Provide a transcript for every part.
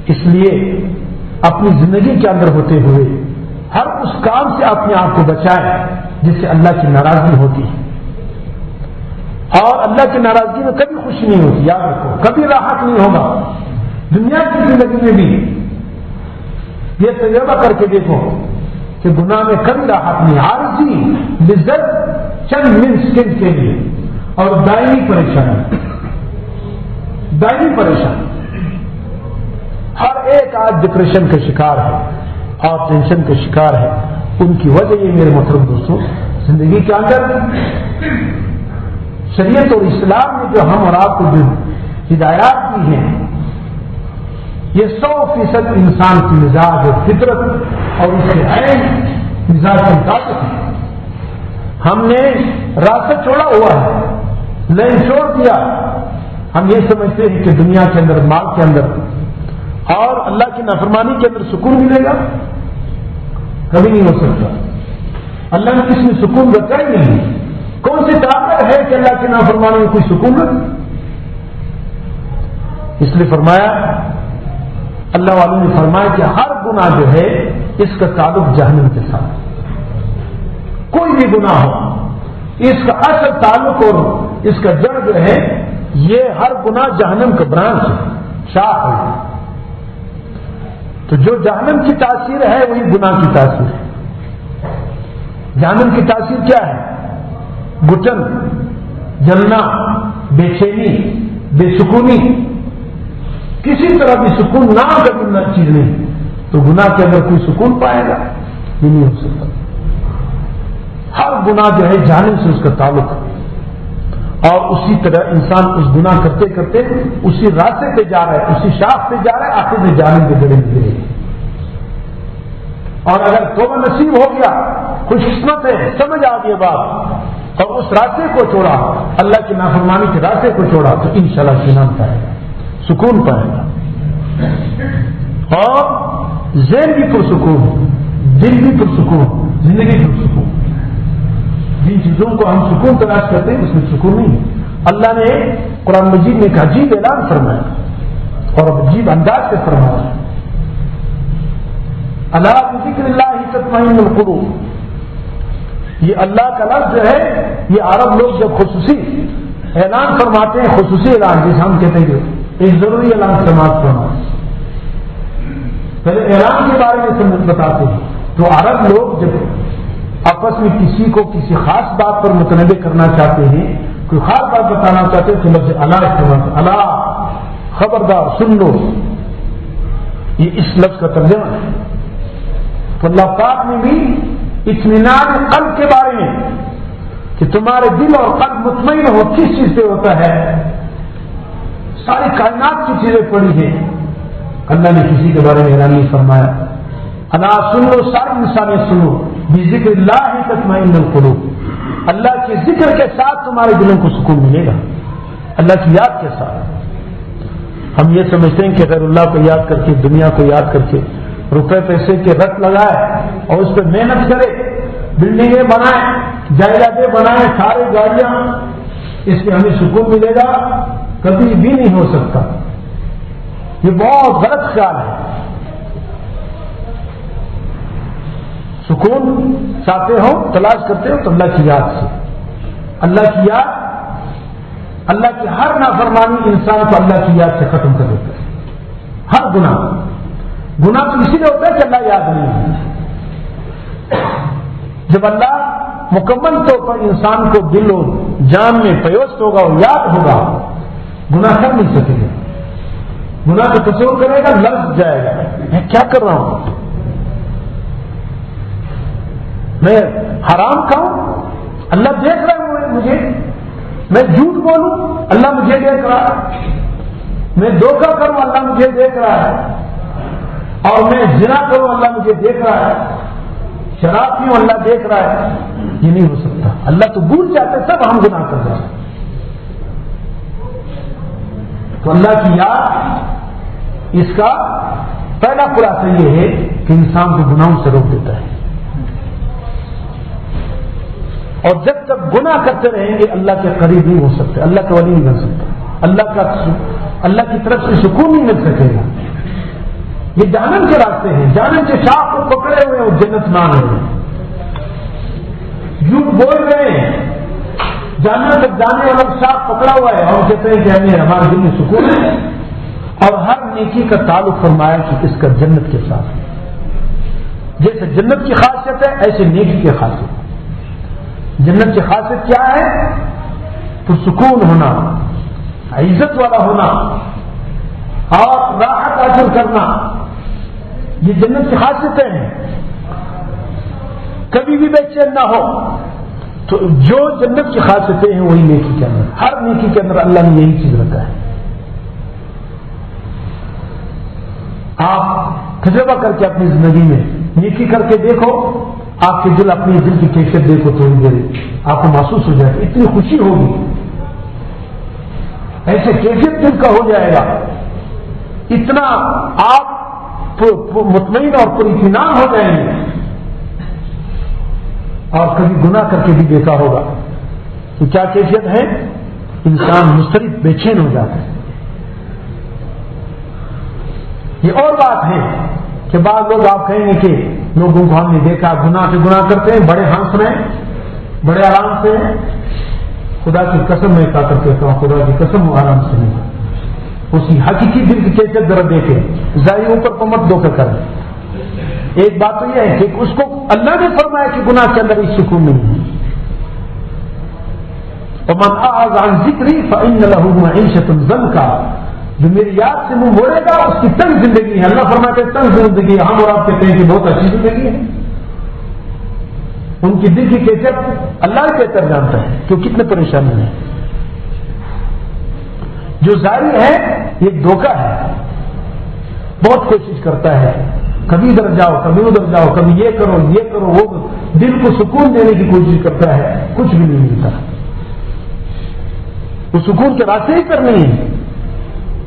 اس لیے اپنی زندگی کے اندر ہوتے ہوئے ہر اس کام سے اپنے آپ کو بچائیں جس سے اللہ کی ناراضگی ہوتی ہے، اور اللہ کی ناراضگی میں کبھی خوشی نہیں ہوتی، یاد رکھو، کبھی راحت نہیں ہوگا۔ دنیا کی زندگی میں بھی یہ تجربہ کر کے دیکھو کہ گناہ میں کبھی راحت نہیں، عارضی لذت چند منٹ سیکنڈ کے لیے، اور دائمی پریشانی، دائمی پریشانی۔ ہر ایک آج ڈپریشن کا شکار ہے اور ٹینشن کا شکار ہے۔ ان کی وجہ یہ میرے محترم دوستوں، زندگی کے اندر شریعت اور اسلام نے جو ہم اور آپ کو جو ہدایات کی ہیں، یہ 100% انسان کی مزاج اور فطرت اور اس کے عین مزاج کے مطابق ہے۔ ہم نے راستہ چھوڑا ہوا ہے، لین چھوڑ دیا۔ ہم یہ سمجھتے ہیں کہ دنیا کے اندر، مال کے اندر اور اللہ کی نافرمانی کے اندر سکون ملے گا، کبھی نہیں ہو سکتا۔ اللہ نے کس میں سکون رکھا ہی نہیں۔ کون سی طاقت ہے کہ اللہ کی نافرمانی میں کوئی سکون رکھے؟ اس لیے فرمایا، اللہ والوں نے فرمایا کہ ہر گناہ جو ہے اس کا تعلق جہنم کے ساتھ، کوئی بھی گناہ ہو، اس کا اصل تعلق اور اس کا جڑ جو ہے، یہ ہر گناہ جہنم کا برانچ ہے، شاخ ہے۔ تو جو جہنم کی تاثیر ہے وہی گناہ کی تاثیر ہے۔ جہنم کی تاثیر کیا ہے؟ گھٹن، جلنا، بے چینی، بے سکونی، کسی طرح بھی سکون نہ کبھی نہ چیز نہیں۔ تو گناہ کے اندر کوئی سکون پائے گا؟ یہ نہیں ہو سکتا۔ ہر گناہ جو ہے جہنم سے اس کا تعلق ہے، اور اسی طرح انسان اس گناہ کرتے کرتے اسی راستے پہ جا رہا ہے، اسی شاخ پہ جا رہا ہے، آخر میں جہنم کے گڑے میں گرے۔ اور اگر توبہ نصیب ہو گیا، خوش قسمت ہے، سمجھ آ گئی بات، اور اس راستے کو چھوڑا، اللہ کی نافرمانی کے راستے کو چھوڑا، تو انشاءاللہ اطمینان پائے گا، سکون پائے گا، اور ذہن بھی پرسکون، دل بھی پرسکون، زندگی پرسکون۔ جن چیزوں کو ہم سکون تلاش کرتے ہیں اس میں سکون نہیں ہے۔ اللہ نے قرآن مجید میں ایک عجیب اعلان فرمایا اور عجیب انداز سے فرمایا، الا بذکر اللہ تطمئن القلوب۔ یہ اللہ کا لفظ جو ہے، یہ عرب لوگ جب خصوصی اعلان فرماتے ہیں، خصوصی اعلان جیسے ہم کہتے ہیں کہ ایک ضروری اعلان سماعت فرما، پہلے اعلان کے بارے میں بتاتے ہیں، تو عرب لوگ جب آپس میں کسی کو کسی خاص بات پر متنوع کرنا چاہتے ہیں، کوئی خاص بات بتانا چاہتے ہیں، تو لفظ اللہ استعمال، اللہ خبردار سن لو، یہ اس لفظ کا ترجمہ ہے۔ تو اللہ پاک نے بھی اطمینان قلب کے بارے میں، کہ تمہارے دل اور قلب مطمئن ہو، کس چیز سے ہوتا ہے؟ ساری کائنات کی چیزیں پڑی ہیں، اللہ نے کسی کے بارے میں اعلان نہیں فرمایا۔ اللہ سن لو، ساری انسانیت سنو، بذکر اللہ تطمئن القلوب، اللہ کے ذکر کے ساتھ تمہارے دلوں کو سکون ملے گا، اللہ کی یاد کے ساتھ۔ ہم یہ سمجھتے ہیں کہ غیر اللہ کو یاد کر کے، دنیا کو یاد کر کے، روپے پیسے کے رت لگائے اور اس پہ محنت کرے، بلڈنگیں بنائیں، جائیدادیں بنائیں، سارے گاڑیاں، اس میں ہمیں سکون ملے گا؟ کبھی بھی نہیں ہو سکتا۔ یہ بہت غلط خیال ہے۔ سکون چاہتے ہو، تلاش کرتے ہو، تو اللہ کی یاد سے، اللہ کی یاد، اللہ کی ہر نافرمانی انسان کو اللہ کی یاد سے ختم کر دیتا ہے۔ ہر گناہ تو اسی لیے ہوتا ہے کہ اللہ یاد نہیں ہے۔ جب اللہ مکمل طور پر انسان کو دل و جان میں پیوست ہوگا اور یاد ہوگا، گناہ کر نہیں سکے گا۔ گناہ کو تصور کرے گا، لرز جائے گا، میں کیا کر رہا ہوں، میں حرام کھاؤں، اللہ دیکھ رہا ہے مجھے، میں جھوٹ بولوں، اللہ مجھے دیکھ رہا ہے، میں دھوکہ کروں، اللہ مجھے دیکھ رہا ہے، اور میں زنا کروں، اللہ مجھے دیکھ رہا ہے، شراب پیوں، اللہ دیکھ رہا ہے۔ یہ نہیں ہو سکتا۔ اللہ تو بھول جاتے سب ہم گناہ کر رہے ہیں۔ تو اللہ کی یاد، اس کا پہلا خلاصہ یہ ہے کہ انسان کو گناہوں سے روک دیتا ہے، اور جب تک گناہ کرتے رہیں گے اللہ کے قریب نہیں ہو سکتے، اللہ کا ولی نہیں بن سکتا، اللہ کی طرف سے سکون نہیں مل سکے گا۔ یہ جہنم کے راستے ہیں، جہنم کے شاخ کو پکڑے ہوئے اور جنت مان رہے ہیں، جھوٹ بول رہے ہیں، جہنم تک جانے والا شاخ پکڑا ہوا ہے اور کہتے ہیں کہ ہمیں ہمارے دل میں سکون ہے، اور ہر نیکی کا تعلق فرمایا کہ اس کا جنت کے ساتھ ہے۔ جیسے جنت کی خاصیت ہے ایسے نیکی کی خاصیت۔ جنت کی خاصیت کیا ہے؟ تو سکون ہونا، عزت والا ہونا اور راحت حاصل کرنا، یہ جنت کی خاصیتیں ہیں۔ کبھی بھی بے چین نہ ہو، تو جو جنت کی خاصیتیں ہیں وہی نیکی کے اندر، ہر نیکی کے اندر اللہ نے یہی چیز رکھا ہے۔ آپ تجربہ کر کے اپنی زندگی میں نیکی کر کے دیکھو، آپ کے دل اپنی دل کی کیفیت دیکھو، تھوڑی دیر آپ کو محسوس ہو جائے گا، اتنی خوشی ہوگی، ایسے کیفیت دل کا ہو جائے گا، اتنا آپ مطمئن اور پر اطمینان ہو جائیں گے۔ اور کبھی گناہ کر کے بھی دیکھا ہوگا تو کیا کیفیت ہے؟ انسان مضطرب بے چین ہو جاتا ہے۔ یہ اور بات ہے کہ بعض لوگ آپ کہیں گے کہ لوگوں کو ہم نے دیکھا گناہ سے گناہ کرتے ہیں، بڑے ہنس رہے ہیں، بڑے آرام سے ہیں۔ خدا کی قسم میں کہا کرتے ہوں، خدا کی قسم وہ آرام سے نہیں، اسی حقیقی دل کی کیفیت ذرا دیکھیں، ظاہر اوپر کو مت دھوکہ کریں۔ ایک بات تو یہ ہے کہ اس کو اللہ نے فرمایا کہ گناہ کے اندر اس سکون نہیں ہے۔ وَمَنْ أَعْرَضَ عَنْ ذِكْرِي فَإِنَّ لَهُ مَعِيشَةً ضَنْكًا، جو میری یاد سے منہ موڑے گا اس کی تنگ زندگی ہے۔ اللہ فرماتے ہیں تنگ زندگی، ہم اور آپ کہتے ہیں کہ بہت اچھی زندگی ہے۔ ان کی دل کی کیفیت اللہ ہی بہتر جانتا ہے کہ وہ کتنے پریشانی ہیں۔ جو ظاہری ہے یہ دھوکہ ہے، بہت کوشش کرتا ہے، کبھی ادھر جاؤ کبھی ادھر جاؤ، کبھی یہ کرو وہ دل کو سکون دینے کی کوشش کرتا ہے، کچھ بھی نہیں ملتا۔ وہ سکون کے راستے ہی کرنے ہیں،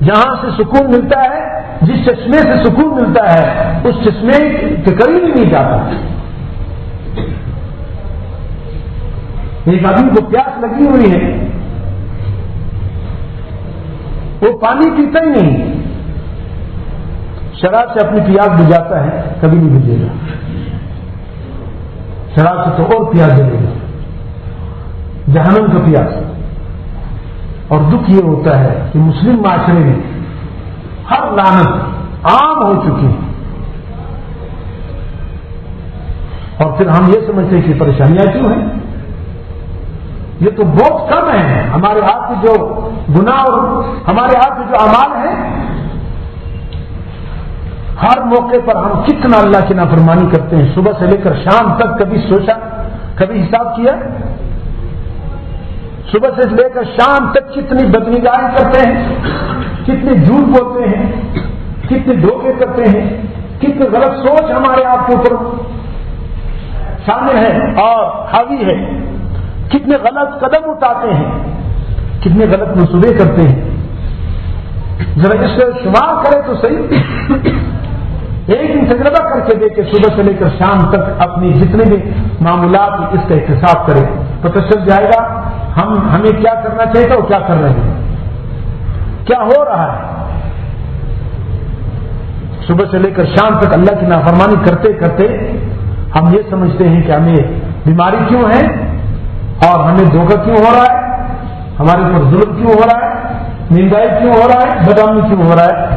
جہاں سے سکون ملتا ہے، جس چشمے سے سکون ملتا ہے اس چشمے کے قریب ہی نہیں جاتا۔ ایک آدمی کو پیاس لگی ہوئی ہے، وہ پانی پیتا ہی نہیں، شراب سے اپنی پیاس بجھاتا ہے، کبھی نہیں بجھے گا، شراب سے تو اور پیاس جلے گا، جہنم کا پیاس۔ اور دکھ یہ ہوتا ہے کہ مسلم معاشرے میں ہر لعنت عام ہو چکی ہے، اور پھر ہم یہ سمجھتے ہیں کہ پریشانیاں کیوں ہیں؟ یہ تو بہت کم ہے، ہمارے ہاتھ میں جو گناہ اور ہمارے ہاتھ میں جو اعمال ہیں، ہر موقع پر ہم کتنا اللہ کی نافرمانی کرتے ہیں، صبح سے لے کر شام تک کبھی سوچا، کبھی حساب کیا؟ صبح سے لے کر شام تک کتنی بدنگاہی کرتے ہیں، کتنے جھوٹ بولتے ہیں، کتنے دھوکے کرتے ہیں، کتنے غلط سوچ ہمارے آپ کے اوپر شامل ہے اور حاوی ہے، کتنے غلط قدم اٹھاتے ہیں، کتنے غلط منصوبے کرتے ہیں۔ ذرا اس سے شمار کرے تو صحیح، ایک دن تجربہ کر کے دیکھے، صبح سے لے کر شام تک اپنی جتنے بھی معاملات اس کا احتساب کرے، پتہ چل جائے گا ہمیں کیا کرنا چاہیے اور کیا کر رہے ہیں، کیا ہو رہا ہے۔ صبح سے لے کر شام تک اللہ کی نافرمانی کرتے کرتے ہم یہ سمجھتے ہیں کہ ہمیں بیماری کیوں ہے اور ہمیں دھوکہ کیوں ہو رہا ہے، ہمارے اوپر ظلم کیوں ہو رہا ہے، مہنگائی کیوں ہو رہا ہے، بدامنی کیوں ہو رہا ہے۔